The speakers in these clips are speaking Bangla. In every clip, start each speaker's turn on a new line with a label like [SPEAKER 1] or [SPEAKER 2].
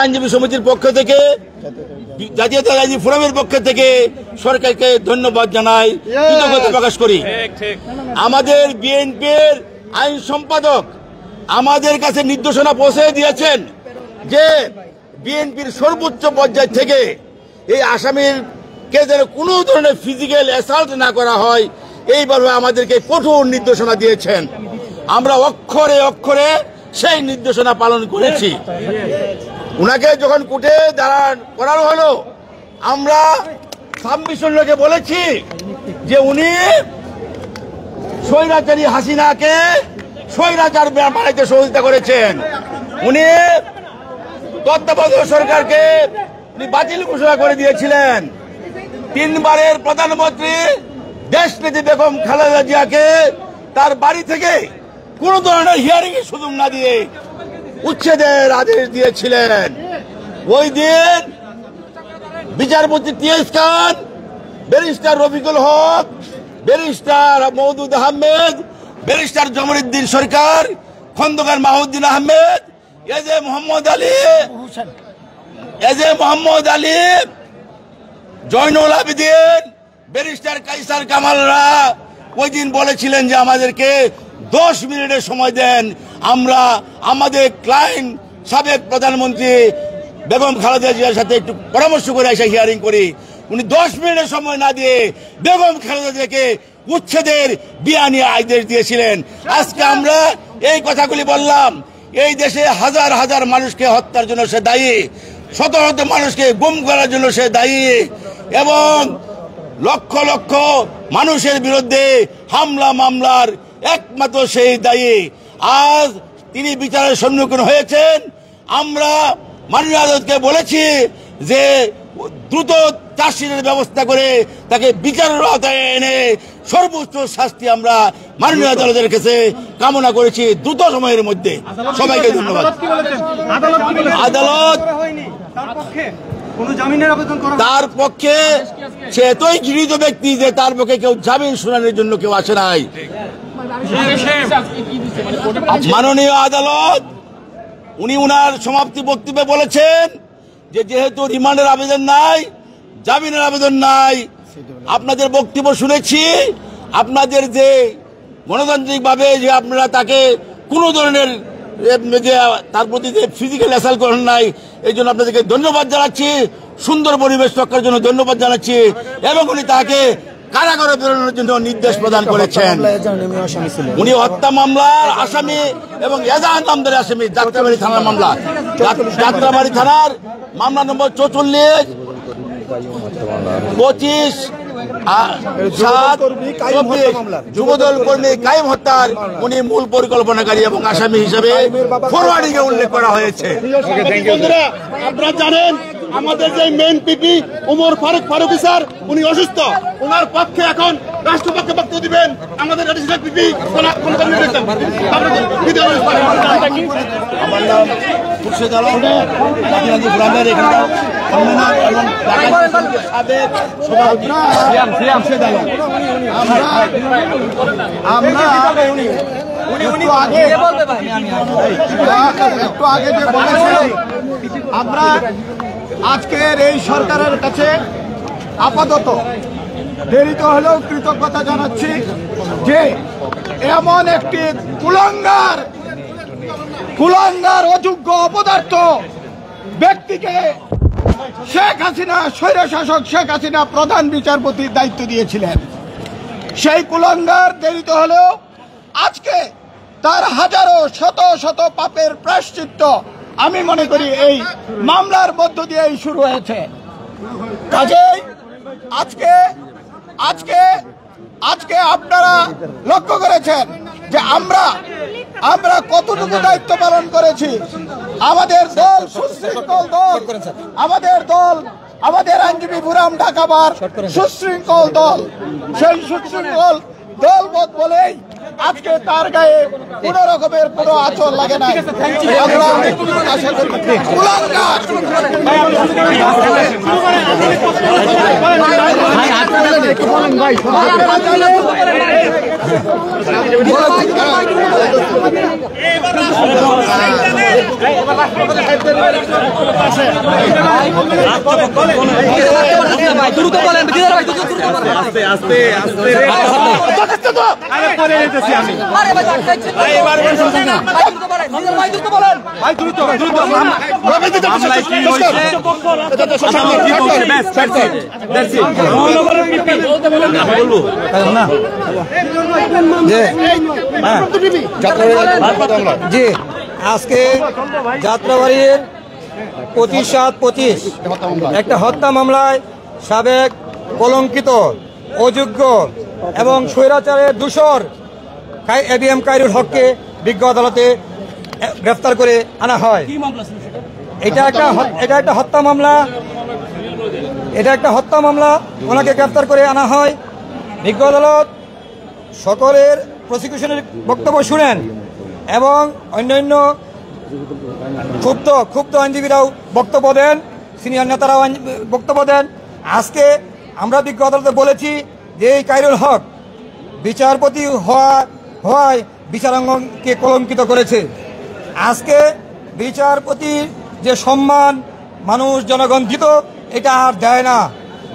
[SPEAKER 1] আইনজীবী সমিতির পক্ষ থেকে জাতীয়তাবাদী আইনজীবী ফোরামের পক্ষ থেকে সরকারকে ধন্যবাদ জানাই, কৃতজ্ঞতা প্রকাশ করি। আমাদের বিএনপির আইন সম্পাদক আমাদের কাছে নির্দেশনা পৌঁছে দিয়েছেন যে বিএনপির সর্বোচ্চ পর্যায় থেকে এই আসামির কে যেন কোনো ধরনের ফিজিক্যাল অ্যাসাল্ট না করা হয়, এইভাবে আমাদেরকে কঠোর নির্দেশনা দিয়েছেন। আমরা অক্ষরে অক্ষরে সেই নির্দেশনা পালন করেছি। উনাকে যখন কোর্টে দাঁড়ান করানো হলো, আমরা সাবমিশন লোকে বলেছি যে উনি স্বৈরাচারী হাসিনাকে স্বৈরাচার বানাইতে সহযোগিতা করেছেন। উনি তত্ত্বাবধায়ক সরকারকে উনি বাতিল ঘোষণা করে দিয়েছিলেন। 3 বারের প্রধানমন্ত্রী দেশনেত্রী বেগম খালেদা জিয়াকে তার বাড়ি থেকে কোন ধরনের হিয়ারিং এর সুযোগ না দিয়ে উচ্ছেদের আদেশ দিয়েছিলেন। ওই দিন বিচারপতি টিএস খান, ব্যারিস্টার রফিকুল হক, ব্যারিস্টার মওদুদ আহমেদ, ব্যারিস্টার জমরুদ্দিন সরকার, খন্দকার মাহউদ্দিন আহমেদ, এজে মোহাম্মদ আলী, জয়নুল আবেদিন, ব্যারিস্টার কাইসার কামালরা ওই দিন বলেছিলেন যে আমাদেরকে 10 মিনিটের সময় দেন, আমরা আমাদের ক্লায়েন্ট সাবেক প্রধানমন্ত্রী বেগম খালেদা জিয়ার সাথে একটু পরামর্শ করে এসে হিয়ারিং করি। উনি 10 মিনিটের সময় না দিয়ে বেগম খালেদা জিয়াকে উচ্ছেদের বিয়ানি আদেশ দিয়েছিলেন। আজকে আমরা এই কথাগুলি বললাম। এই দেশে হাজার হাজার মানুষকে হত্যার জন্য সে দায়ী, শত শত মানুষকে গুম করার জন্য সে দায়ী, এবং লক্ষ লক্ষ মানুষের বিরুদ্ধে হামলা মামলার একমাত্র সেই দায়ী। আজ তিনি বিচারের সম্মুখীন হয়েছেন। আমরা মাননীয় আদালতকে বলেছি যে দ্রুত চার্জশিটের ব্যবস্থা করে তাকে বিচারের আওতায় এনে সর্বোচ্চ শাস্তি আমরা মাননীয় আদালতের কাছে কামনা করেছি দ্রুত সময়ের মধ্যে। সবাইকে ধন্যবাদ। আদালত তার পক্ষে সে এতই ঘৃণিত ব্যক্তি যে তার পক্ষে কেউ জামিন শুনানির জন্য কেউ আসে নাই। মাননীয় আদালত উনি উনার সমাপ্তি বক্তব্যে বলেছেন যে যেহেতু রিমান্ডের আবেদন নাই, জামিনের আবেদন নাই, আপনাদের বক্তব্য শুনেছি, আপনাদের যে গণতান্ত্রিক ভাবে যে আপনারা তাকে কোনো ধরনের তার প্রতি যে ফিজিক্যাল অ্যাসাল্ট করেন নাই, এই জন্য আপনাদেরকে ধন্যবাদ জানাচ্ছি, সুন্দর পরিবেশ রক্ষার জন্য ধন্যবাদ জানাচ্ছি, এবং উনি তাকে কারাগারে প্রেরণের জন্য নির্দেশ প্রদান করেছেন। উনি হত্যা মামলার আসামি এবং এজাহার নামদারি আসামি, যাত্রাবাড়ি থানার মামলা, যাত্রাবাড়ি থানার মামলা নম্বর 44, 25/7/24 যুবদল কর্মী কায়েম হত্যার উনি মূল পরিকল্পনাকারী এবং আসামি হিসেবে ফরওয়ার্ডিং এ উল্লেখ করা হয়েছে। বন্ধুরা, আপনারা জানেন আমাদের যে মেইন পিপি ওমর ফারুকী স্যার উনি অসুস্থ, ওনার পক্ষে এখন রাষ্ট্রপক্ষে বক্তব্য দিবেন আমাদের এডিশনাল পিপি আমার নাম খুরশেদ আলম, জাতীয়তাবাদী ফোরামের এখানে এবং সাবেক সভাপতি খুরশেদ আলম। একটু আগে যে বলেছিলাম, আমরা আজকের এই সরকারের কাছে আপাতত দেরিতে হলেও কৃতজ্ঞতা জানাচ্ছি যে এমন একটি কুলাঙ্গার অযোগ্য অপদার্থ ব্যক্তিকে শেখ হাসিনা, স্বৈরশাসক শেখ হাসিনা প্রধান বিচারপতির দায়িত্ব দিয়েছিলেন। সেই কুলাঙ্গার দেরিতে হলেও আজকে তার হাজারো শত শত পাপের প্রায়শ্চিত্ত আমি মনে করি এই মামলার মধ্য দিয়েই শুরু হয়েছে। কাজেই আজকে আপনারা লক্ষ্য করেছেন যে আমরা কতটুকু দায়িত্ব পালন করেছি। আমাদের দল সুশৃঙ্খল দল, আমাদের আইনজীবী ফোরাম ঢাকা বার সুশৃঙ্খল দল। সেই সুশৃঙ্খল দলবদ্ধ বলেই আজকে তার গায়ে কোন রকমের কোনো আঁচড় লাগে না। আমরা আশা করি
[SPEAKER 2] জি আজকে যাত্রাবাড়ির 25/7/25 একটা হত্যা মামলায় সাবেক কলঙ্কিত অযোগ্য এবং স্বৈরাচারের দূষর এবিএম কাইরুল হককে বিজ্ঞ আদালতে গ্রেফতার করে আনা হয়। এটা একটা হত্যা মামলা। এটা একটা হত্যা মামলা। ওনাকে গ্রেফতার করে আনা হয়। বিজ্ঞ আদালত সকলের প্রসিকিউশনের বক্তব্য শুনেন এবং অন্যান্য ক্ষুব্ধ আইনজীবীরাও বক্তব্য দেন, সিনিয়র নেতারাও বক্তব্য দেন। আজকে আমরা বিজ্ঞ আদালতে বলেছি যে এই কাইরুল হক বিচারপতি হওয়ায় বিচারাঙ্গনকে কলঙ্কিত করেছে। আজকে বিচারপতির যে সম্মান মানুষ জনগণ দিত এটা আর দেয় না।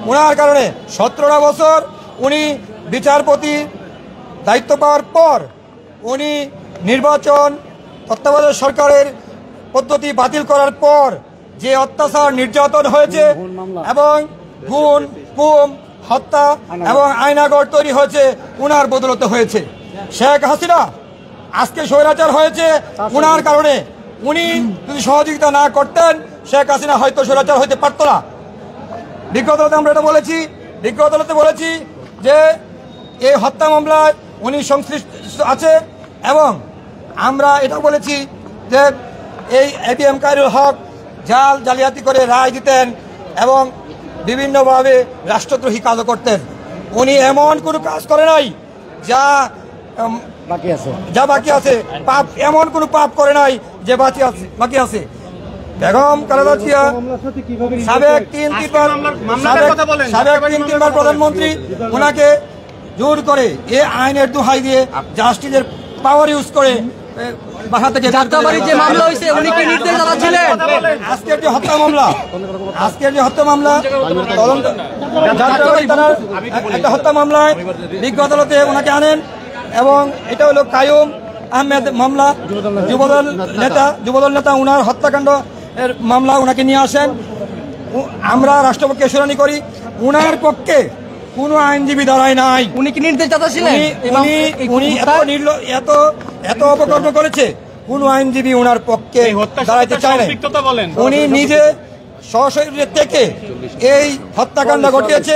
[SPEAKER 2] ওনার কারণে 17টা বছর উনি বিচারপতি দায়িত্ব পাওয়ার পর উনি নির্বাচন তত্ত্বাবধায়ক সরকারের পদ্ধতি বাতিল করার পর যে অত্যাচার নির্যাতন হয়েছে এবং গুম হত্যা এবং আইনাগর তৈরি হয়েছে উনার বদলতে হয়েছে। শেখ হাসিনা আজকে স্বৈরাচার হয়েছে উনার কারণে। উনি যদি সহযোগিতা না করতেন শেখ হাসিনা হয়তো স্বৈরাচার হইতে পারত না। বিজ্ঞ আদালতে আমরা এটা বলেছি। বিজ্ঞ আদালতে বলেছি যে এই হত্যা মামলায় উনি সংশ্লিষ্ট আছে এবং আমরা এটা বলেছি যে এই এবিএম কাইরুল হক জালিয়াতি করে রায় দিতেন এবং বিভিন্নভাবে রাষ্ট্রদ্রোহী কাজও করতেন। উনি এমন কোনো কাজ করে নাই যা বাকি আছে, পাপ এমন কোনো পাপ করে নাই যে বাকি আছে। বেগম খালেদা জিয়া সাবেক তিন তিনবার প্রধানমন্ত্রী, ওনাকে জোর করে এ আইনের দোহাই দিয়ে জাস্টিসের পাওয়ার ইউজ করে বাসা থেকে
[SPEAKER 3] যে মামলা হয়েছে উনি কি নির্দেশ জানাচ্ছিলেন?
[SPEAKER 2] আজকের যে হত্যা মামলা তদন্ত যাত্রাবাড়ি থানার একটা হত্যা মামলায় বিজ্ঞ আদালতে ওনাকে আনেন এবং এটা হলো কায়ুম আহমেদ মামলা, যুবদল নেতা উনার হত্যাকাণ্ড এর মামলা ওনাকে নিয়ে আসেন। আমরা রাষ্ট্রপক্ষে শুনানি করি। উনার পক্ষে কোনো আইনজীবী দাঁড়ায় নাই।
[SPEAKER 3] উনি কি নির্দেশ দাঁড়াচ্ছিলেন?
[SPEAKER 2] উনি এত অপকর্ম করেছে কোন আইনজীবী উনার পক্ষে দাঁড়াইতে চায় না। উনি নিজে সশরীরে থেকে এই হত্যাকাণ্ড ঘটিয়েছে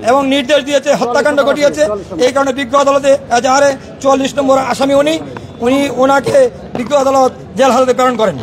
[SPEAKER 2] এবং নির্দেশ দিয়েছে হত্যাকাণ্ড ঘটিয়েছে। এই কারণে বিজ্ঞ আদালতে এজাহারে 44 নম্বর আসামি উনি ওনাকে বিজ্ঞ আদালত জেল হাজতে প্রেরণ করেন।